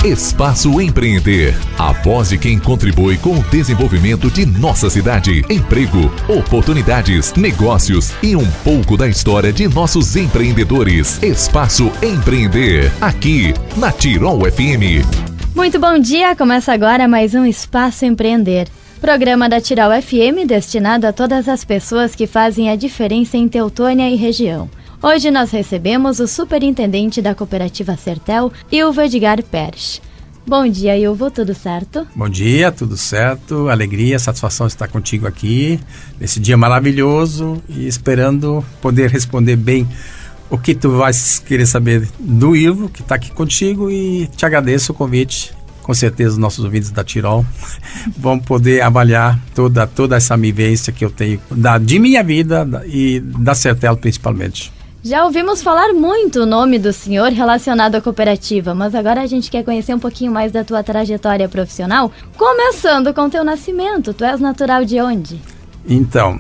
Espaço Empreender, a voz de quem contribui com o desenvolvimento de nossa cidade. Emprego, oportunidades, negócios e um pouco da história de nossos empreendedores. Espaço Empreender, aqui na Tirol FM. Muito bom dia, começa agora mais um Espaço Empreender. Programa da Tirol FM destinado a todas as pessoas que fazem a diferença em Teutônia e região. Hoje nós recebemos o superintendente da cooperativa Sertel, Ilvo Edgar Persch. Bom dia, Ilvo, tudo certo? Bom dia, tudo certo, alegria, satisfação estar contigo aqui, nesse dia maravilhoso e esperando poder responder bem o que tu vais querer saber do Ilvo, que está aqui contigo, e te agradeço o convite. Com certeza os nossos ouvintes da Tirol vão poder avaliar toda essa vivência que eu tenho de minha vida e da Sertel principalmente. Já ouvimos falar muito o nome do senhor relacionado à cooperativa, mas agora a gente quer conhecer um pouquinho mais da tua trajetória profissional, começando com teu nascimento. Tu és natural de onde? Então,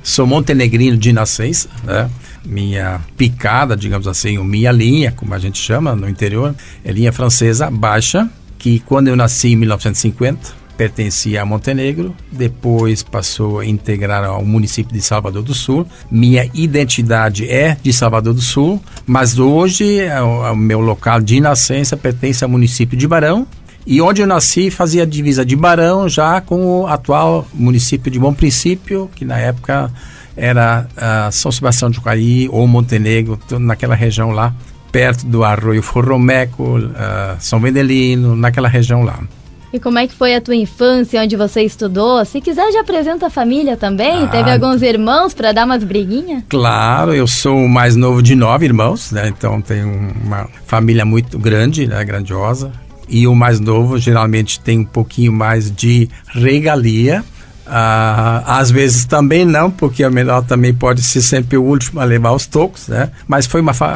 sou montenegrino de nascença, né? Minha picada, digamos assim, minha linha, como a gente chama no interior, é linha francesa baixa, que quando eu nasci em 1950, pertencia a Montenegro, depois passou a integrar ao município de Salvador do Sul. Minha identidade é de Salvador do Sul, mas hoje o meu local de nascença pertence ao município de Barão, e onde eu nasci fazia a divisa de Barão já com o atual município de Bom Princípio, que na época era São Sebastião do Caí ou Montenegro, naquela região lá, perto do Arroio Forromeco, São Vendelino, naquela região lá. E como é que foi a tua infância, onde você estudou? Se quiser, já apresenta a família também. Teve alguns irmãos para dar umas briguinhas? Claro, eu sou o mais novo de 9 irmãos, né? Então tenho uma família muito grande, né? Grandiosa. E o mais novo geralmente tem um pouquinho mais de regalia. Às vezes também não, porque o menor também pode ser sempre o último a levar os tocos, né? Mas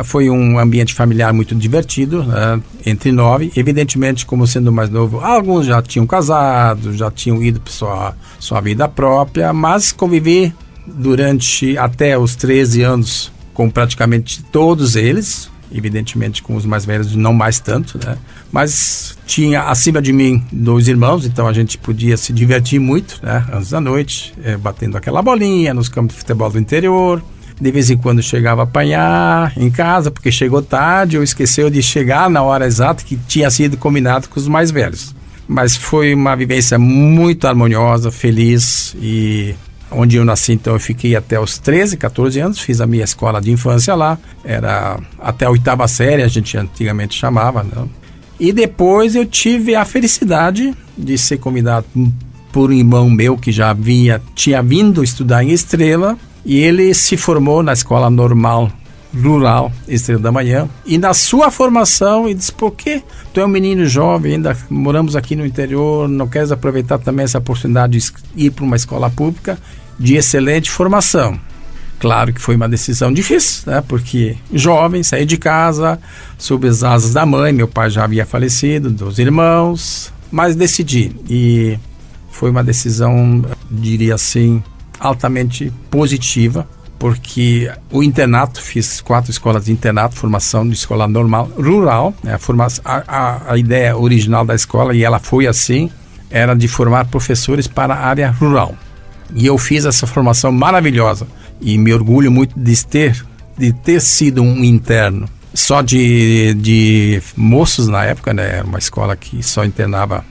foi um ambiente familiar muito divertido, né? Entre 9, evidentemente, como sendo o mais novo, alguns já tinham casado, já tinham ido para sua vida própria, mas convivi durante até os 13 anos com praticamente todos eles, evidentemente com os mais velhos não mais tanto, né? Mas tinha acima de mim 2 irmãos, então a gente podia se divertir muito, né? Antes da noite, batendo aquela bolinha nos campos de futebol do interior. De vez em quando chegava a apanhar em casa, porque chegou tarde ou esqueceu de chegar na hora exata que tinha sido combinado com os mais velhos. Mas foi uma vivência muito harmoniosa, feliz, e onde eu nasci, então eu fiquei até os 13, 14 anos, fiz a minha escola de infância lá, era até a 8ª série, a gente antigamente chamava, né? E depois eu tive a felicidade de ser convidado por um irmão meu que já tinha vindo estudar em Estrela, e ele se formou na Escola Normal Rural Estrela da Manhã, e na sua formação ele disse: por que tu é um menino jovem, ainda moramos aqui no interior, não queres aproveitar também essa oportunidade de ir para uma escola pública de excelente formação? Claro que foi uma decisão difícil, né? Porque jovem, saí de casa, sob as asas da mãe, meu pai já havia falecido, 2 irmãos, mas decidi, e foi uma decisão, diria assim, altamente positiva, porque o internato, fiz 4 escolas de internato, formação de escola normal, rural, né? A ideia original da escola, e ela foi assim, era de formar professores para a área rural. E eu fiz essa formação maravilhosa, e me orgulho muito de ter sido um interno. Só de moços na época, né? Era uma escola que só internava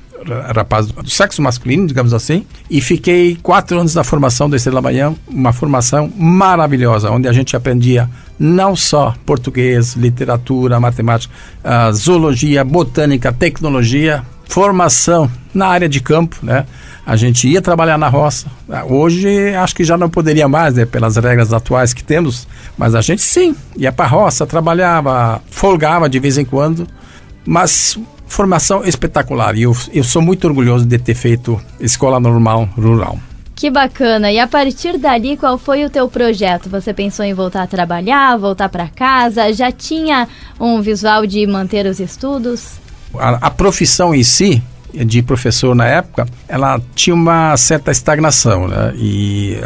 rapazes do sexo masculino, digamos assim, e fiquei 4 anos da formação do Estrela da Manhã, uma formação maravilhosa, onde a gente aprendia não só português, literatura, matemática, zoologia, botânica, tecnologia, formação na área de campo, né? A gente ia trabalhar na roça. Hoje acho que já não poderia mais, né, pelas regras atuais que temos, mas a gente sim, ia para a roça, trabalhava, folgava de vez em quando, mas formação espetacular, e eu sou muito orgulhoso de ter feito Escola Normal Rural. Que bacana! E a partir dali, qual foi o teu projeto? Você pensou em voltar a trabalhar, voltar para casa? Já tinha um visual de manter os estudos? A profissão em si, de professor na época, ela tinha uma certa estagnação, né? E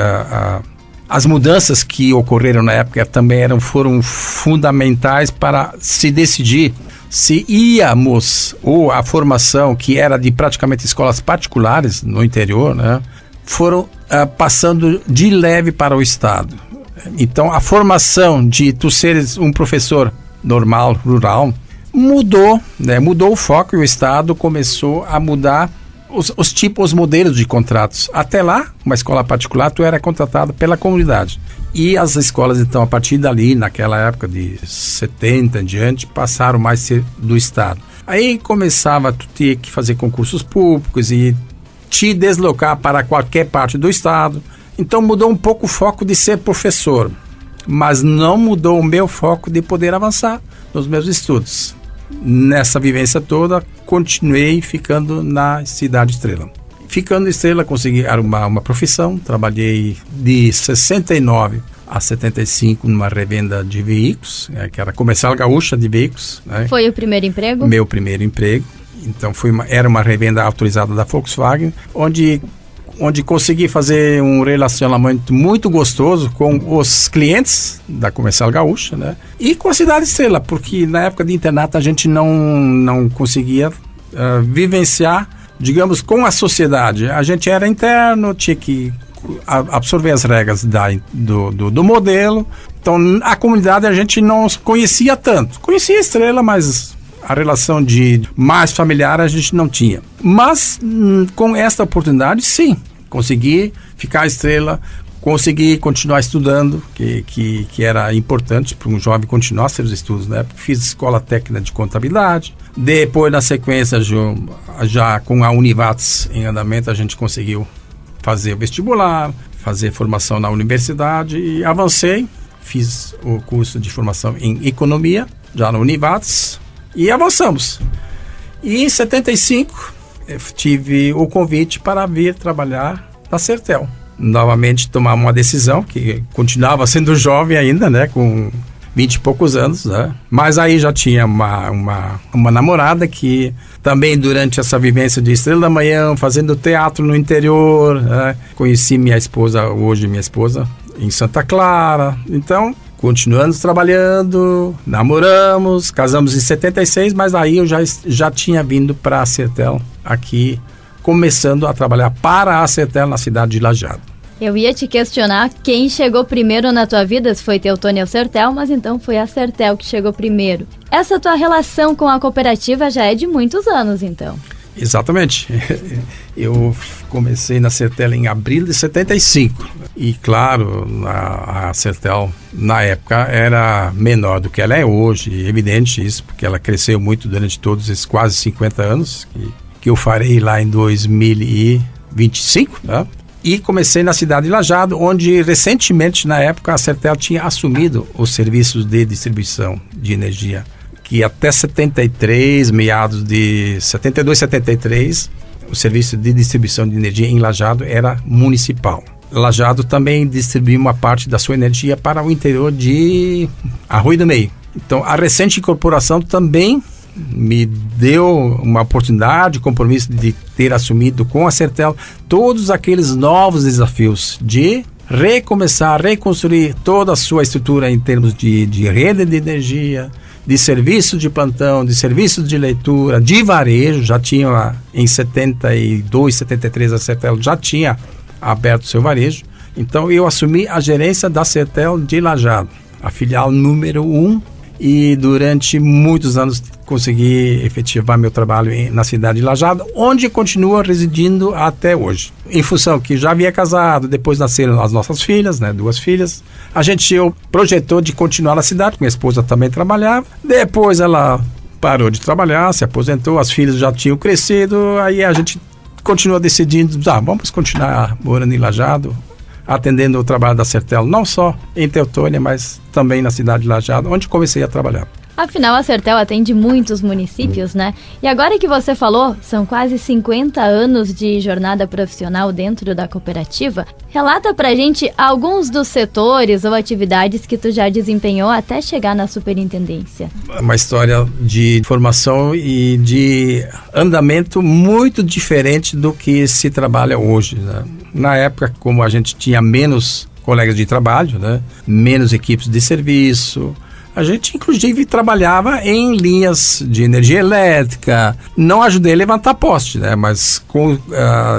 as mudanças que ocorreram na época também foram fundamentais para se decidir se íamos, ou a formação que era de praticamente escolas particulares no interior, né, foram passando de leve para o Estado. Então, a formação de tu seres um professor normal, rural, mudou, né, mudou o foco e o Estado começou a mudar os modelos de contratos. Até lá, uma escola particular, tu era contratado pela comunidade. E as escolas, então, a partir dali, naquela época de 70 em diante, passaram mais a ser do Estado. Aí começava a tu ter que fazer concursos públicos e te deslocar para qualquer parte do Estado. Então mudou um pouco o foco de ser professor, mas não mudou o meu foco de poder avançar nos meus estudos. Nessa vivência toda, continuei ficando na Cidade Estrela. Ficando em Estrela, consegui arrumar uma profissão. Trabalhei de 69 a 75 numa revenda de veículos, que era Comercial Gaúcha de Veículos. Né? Foi o primeiro emprego? Meu primeiro emprego. Então, era uma revenda autorizada da Volkswagen, onde consegui fazer um relacionamento muito gostoso com os clientes da Comercial Gaúcha, né? E com a Cidade Estrela, porque na época de internato a gente não conseguia vivenciar, digamos, com a sociedade. A gente era interno, tinha que absorver as regras do modelo. Então, a comunidade a gente não conhecia tanto. Conhecia a Estrela, mas a relação de mais familiar a gente não tinha. Mas com esta oportunidade, sim, consegui ficar Estrela, consegui continuar estudando, que era importante para um jovem continuar seus estudos, né? Fiz escola técnica de contabilidade. Depois, na sequência, já com a Univates em andamento, a gente conseguiu fazer o vestibular, fazer formação na universidade e avancei. Fiz o curso de formação em economia, já na Univates. E avançamos. E em 75, tive o convite para vir trabalhar na Sertel. Novamente, tomar uma decisão, que continuava sendo jovem ainda, né? Com 20 e poucos anos, né? Mas aí já tinha uma namorada que também durante essa vivência de Estrela da Manhã, fazendo teatro no interior, né? Conheci minha esposa, hoje minha esposa, em Santa Clara. Então, continuamos trabalhando, namoramos, casamos em 76, mas aí eu já tinha vindo para a Sertel aqui, começando a trabalhar para a Sertel na cidade de Lajeado. Eu ia te questionar quem chegou primeiro na tua vida, se foi Teutônia ou Sertel, mas então foi a Sertel que chegou primeiro. Essa tua relação com a cooperativa já é de muitos anos, então. Exatamente. Eu comecei na Sertel em abril de 75. E, claro, a Sertel, na época, era menor do que ela é hoje. Evidente isso, porque ela cresceu muito durante todos esses quase 50 anos, que eu farei lá em 2025, né? E comecei na cidade de Lajeado, onde recentemente, na época, a Sertel tinha assumido os serviços de distribuição de energia, que até 73, meados de 72, 73, o serviço de distribuição de energia em Lajeado era municipal. Lajeado também distribuía uma parte da sua energia para o interior de Arroio do Meio. Então, a recente incorporação também me deu uma oportunidade, compromisso de ter assumido com a Sertel todos aqueles novos desafios de recomeçar, reconstruir toda a sua estrutura em termos de rede de energia, de serviço de plantão, de serviço de leitura, de varejo. Já tinha em 72, 73 a Sertel já tinha aberto seu varejo. Então eu assumi a gerência da Sertel de Lajeado, a filial número 1, e durante muitos anos consegui efetivar meu trabalho na cidade de Lajeado, onde continuo residindo até hoje. Em função que já havia casado, depois nasceram as nossas filhas, né, 2 filhas, a gente projetou de continuar na cidade, minha esposa também trabalhava, depois ela parou de trabalhar, se aposentou, as filhas já tinham crescido, aí a gente continuou decidindo, vamos continuar morando em Lajeado, atendendo o trabalho da Sertel, não só em Teutônia, mas também na cidade de Lajeado, onde comecei a trabalhar. Afinal, a Sertel atende muitos municípios, né? E agora que você falou, são quase 50 anos de jornada profissional dentro da cooperativa. Relata pra gente alguns dos setores ou atividades que tu já desempenhou até chegar na superintendência. Uma história de formação e de andamento muito diferente do que se trabalha hoje, né? Na época, como a gente tinha menos colegas de trabalho, né? Menos equipes de serviço, A gente, inclusive, trabalhava em linhas de energia elétrica. Não ajudei a levantar poste, né? Mas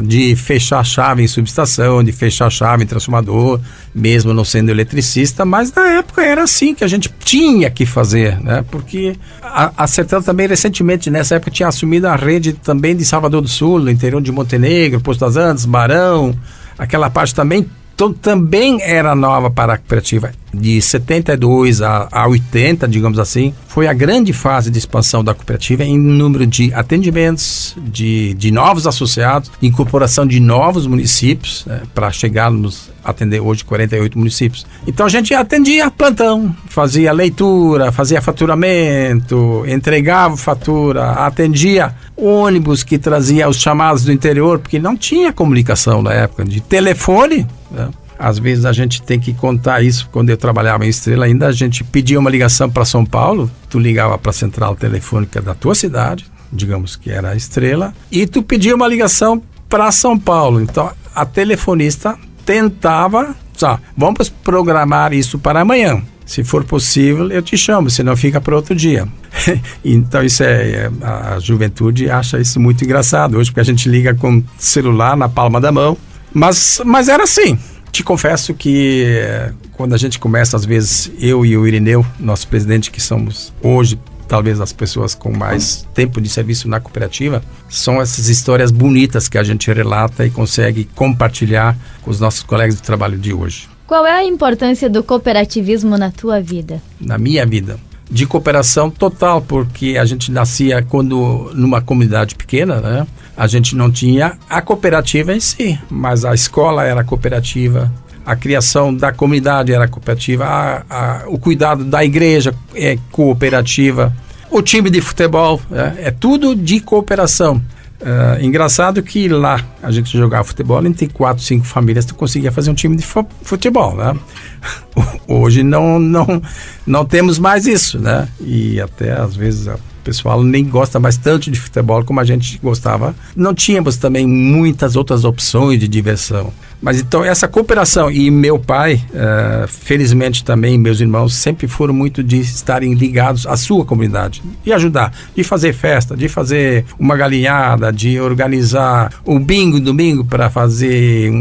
de fechar a chave em subestação, de fechar a chave em transformador, mesmo não sendo eletricista. Mas na época era assim que a gente tinha que fazer, né? Porque a Sertel também, recentemente, nessa época, tinha assumido a rede também de Salvador do Sul, no interior de Montenegro, Poço das Antas, Barão, aquela parte também. Então, também era nova para a cooperativa. De 72 a 80, digamos assim, foi a grande fase de expansão da cooperativa em número de atendimentos, de novos associados, de incorporação de novos municípios, para chegarmos a atender hoje 48 municípios. Então, a gente atendia plantão, fazia leitura, fazia faturamento, entregava fatura, atendia ônibus que trazia os chamados do interior, porque não tinha comunicação na época, de telefone, né? Às vezes a gente tem que contar isso. Quando eu trabalhava em Estrela ainda, a gente pedia uma ligação para São Paulo, tu ligava para a central telefônica da tua cidade, digamos que era a Estrela, e tu pedia uma ligação para São Paulo. Então a telefonista tentava, vamos programar isso para amanhã. Se for possível, eu te chamo, senão fica para outro dia. Então isso a juventude acha isso muito engraçado hoje, porque a gente liga com celular na palma da mão. Mas era assim. Te confesso que quando a gente começa, às vezes, eu e o Irineu, nosso presidente, que somos hoje talvez as pessoas com mais tempo de serviço na cooperativa, são essas histórias bonitas que a gente relata e consegue compartilhar com os nossos colegas de trabalho de hoje. Qual é a importância do cooperativismo na tua vida? Na minha vida? De cooperação total, porque a gente nascia numa comunidade pequena, né? A gente não tinha a cooperativa em si, mas a escola era cooperativa, a criação da comunidade era cooperativa, o cuidado da igreja é cooperativa, o time de futebol é tudo de cooperação. Engraçado que lá a gente jogava futebol, entre 4, 5 famílias tu conseguia fazer um time de futebol, né? Hoje não temos mais isso, né? E até às vezes o pessoal nem gosta mais tanto de futebol como a gente gostava. Não tínhamos também muitas outras opções de diversão. Mas então essa cooperação, e meu pai, felizmente também, meus irmãos, sempre foram muito de estarem ligados à sua comunidade, de ajudar, de fazer festa, de fazer uma galinhada, de organizar um bingo domingo para fazer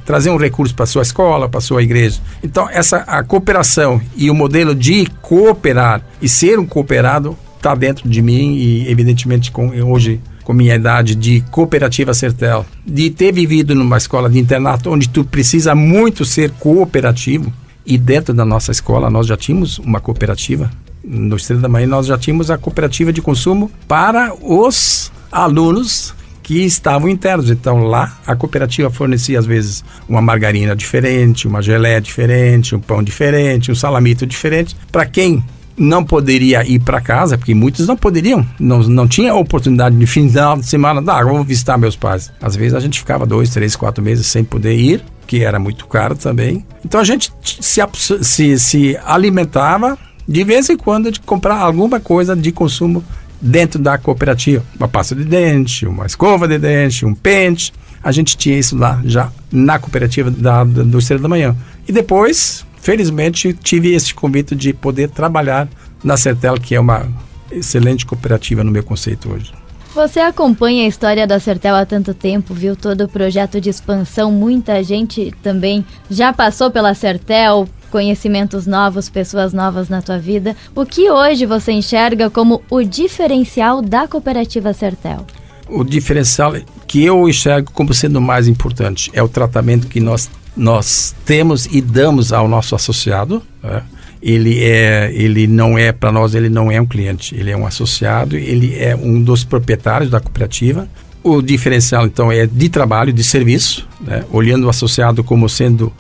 trazer um recurso para a sua escola, para a sua igreja. Então a cooperação e o modelo de cooperar e ser um cooperado está dentro de mim e evidentemente hoje com minha idade de cooperativa Sertel, de ter vivido numa escola de internato onde tu precisa muito ser cooperativo, e dentro da nossa escola nós já tínhamos uma cooperativa, no Estrela da Manhã nós já tínhamos a cooperativa de consumo para os alunos que estavam internos. Então lá a cooperativa fornecia às vezes uma margarina diferente, uma geleia diferente, um pão diferente, um salamito diferente, para quem não poderia ir para casa, porque muitos não poderiam, não tinha oportunidade de final de semana, vou visitar meus pais. Às vezes a gente ficava 2, 3, 4 meses sem poder ir, que era muito caro também. Então a gente se alimentava de vez em quando de comprar alguma coisa de consumo dentro da cooperativa. Uma pasta de dente, uma escova de dente, um pente. A gente tinha isso lá já na cooperativa do Estrela da Manhã. E depois, felizmente, tive esse convite de poder trabalhar na Sertel, que é uma excelente cooperativa no meu conceito hoje. Você acompanha a história da Sertel há tanto tempo, viu todo o projeto de expansão, muita gente também já passou pela Sertel, conhecimentos novos, pessoas novas na tua vida. O que hoje você enxerga como o diferencial da cooperativa Sertel? O diferencial que eu enxergo como sendo o mais importante é o tratamento que nós temos e damos ao nosso associado, né? Ele não é, para nós, ele não é um cliente, ele é um associado, ele é um dos proprietários da cooperativa. O diferencial, então, é de trabalho, de serviço, né? Olhando o associado como sendo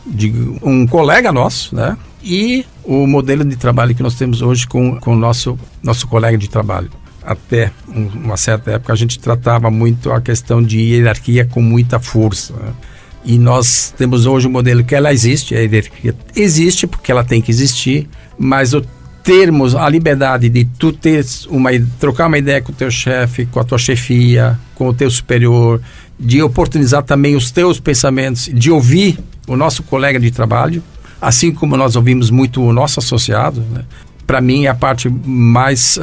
um colega nosso, né? E o modelo de trabalho que nós temos hoje com o nosso colega de trabalho. Até uma certa época a gente tratava muito a questão de hierarquia com muita força, né? E nós temos hoje um modelo que ela existe, a hierarquia existe porque ela tem que existir, mas termos a liberdade de tu trocar uma ideia com o teu chefe, com a tua chefia, com o teu superior, de oportunizar também os teus pensamentos, de ouvir o nosso colega de trabalho, assim como nós ouvimos muito o nosso associado, né? para mim, é a parte mais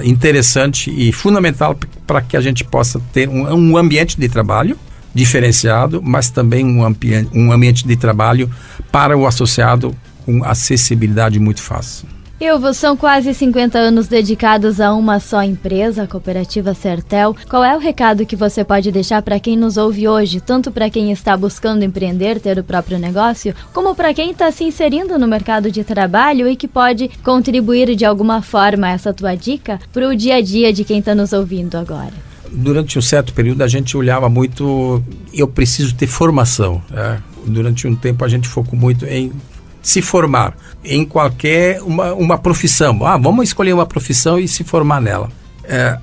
interessante e fundamental para que a gente possa ter um ambiente de trabalho diferenciado, mas também um ambiente de trabalho para o associado com acessibilidade muito fácil. Ilvo, são quase 50 anos dedicados a uma só empresa, a Cooperativa Sertel. Qual é o recado que você pode deixar para quem nos ouve hoje, tanto para quem está buscando empreender, ter o próprio negócio, como para quem está se inserindo no mercado de trabalho e que pode contribuir de alguma forma essa tua dica para o dia a dia de quem está nos ouvindo agora? Durante um certo período a gente olhava muito, eu preciso ter formação. Durante um tempo a gente focou muito em se formar em qualquer uma profissão. Vamos escolher uma profissão e se formar nela.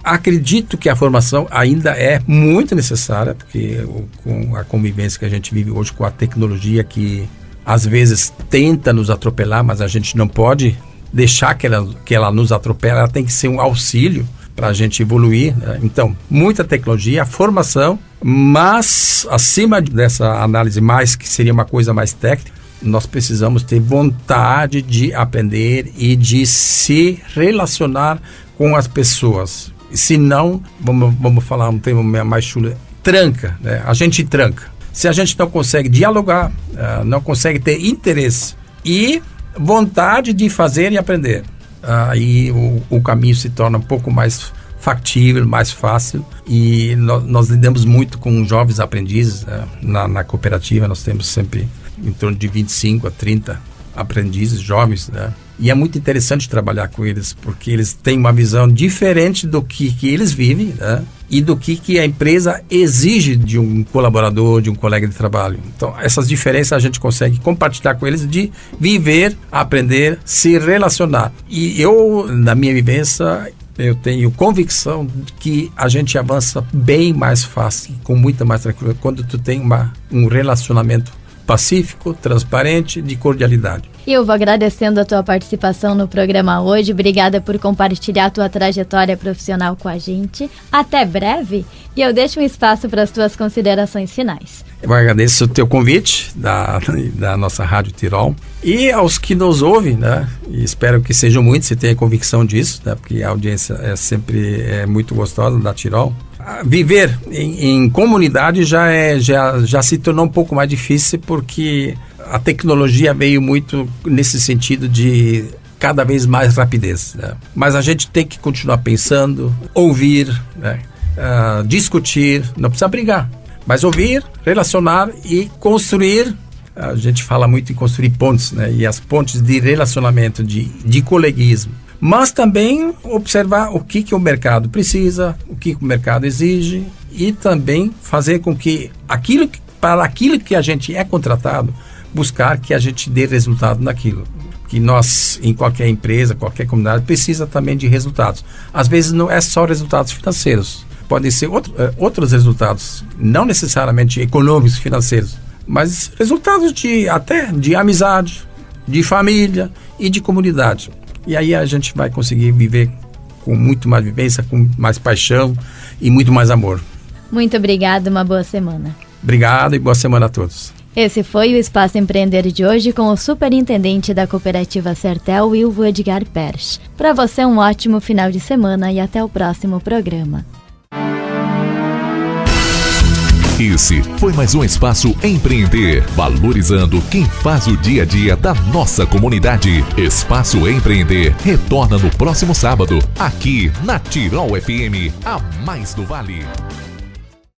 Acredito que a formação ainda é muito necessária, porque com a convivência que a gente vive hoje com a tecnologia que às vezes tenta nos atropelar, mas a gente não pode deixar que ela nos atropele, ela tem que ser um auxílio para a gente evoluir, né? Então, muita tecnologia, formação, mas acima dessa análise mais, que seria uma coisa mais técnica, nós precisamos ter vontade de aprender e de se relacionar com as pessoas. Se não, vamos falar um termo mais chulo, tranca, né? A gente tranca. Se a gente não consegue dialogar, não consegue ter interesse e vontade de fazer e aprender, aí o caminho se torna um pouco mais factível, mais fácil. E nós lidamos muito com jovens aprendizes, na cooperativa. Nós temos sempre em torno de 25 a 30 aprendizes jovens, né? E é muito interessante trabalhar com eles, porque eles têm uma visão diferente do que eles vivem, né? E do que a empresa exige de um colaborador, de um colega de trabalho. Então, essas diferenças a gente consegue compartilhar com eles, de viver, aprender, se relacionar. E eu, na minha vivência, eu tenho convicção de que a gente avança bem mais fácil, com muita mais tranquilidade, quando tu tem um relacionamento pacífico, transparente, de cordialidade. Eu vou agradecendo a tua participação no programa hoje. Obrigada por compartilhar a tua trajetória profissional com a gente. Até breve, e eu deixo um espaço para as tuas considerações finais. Eu agradeço o teu convite da nossa Rádio Tirol e aos que nos ouvem, né? E espero que sejam muitos, se tenha convicção disso, né? Porque a audiência é sempre muito gostosa da Tirol. Viver em comunidade já se tornou um pouco mais difícil, porque a tecnologia veio muito nesse sentido de cada vez mais rapidez, né? Mas a gente tem que continuar pensando, ouvir, né? Discutir, não precisa brigar, mas ouvir, relacionar e construir. A gente fala muito em construir pontes, né? E as pontes de relacionamento, de coleguismo. Mas também observar o que o mercado precisa, o que o mercado exige, e também fazer com que para aquilo que a gente é contratado, buscar que a gente dê resultado naquilo. Que nós, em qualquer empresa, qualquer comunidade, precisa também de resultados. Às vezes não é só resultados financeiros, podem ser outros resultados, não necessariamente econômicos, financeiros, mas resultados até de amizade, de família e de comunidade. E aí a gente vai conseguir viver com muito mais vivência, com mais paixão e muito mais amor. Muito obrigada, uma boa semana. Obrigado e boa semana a todos. Esse foi o Espaço Empreender de hoje com o superintendente da Cooperativa Sertel, Ilvo Edgar Persch. Para você, um ótimo final de semana e até o próximo programa. Esse foi mais um Espaço Empreender, valorizando quem faz o dia a dia da nossa comunidade. Espaço Empreender retorna no próximo sábado, aqui na Tirol FM, a mais do Vale.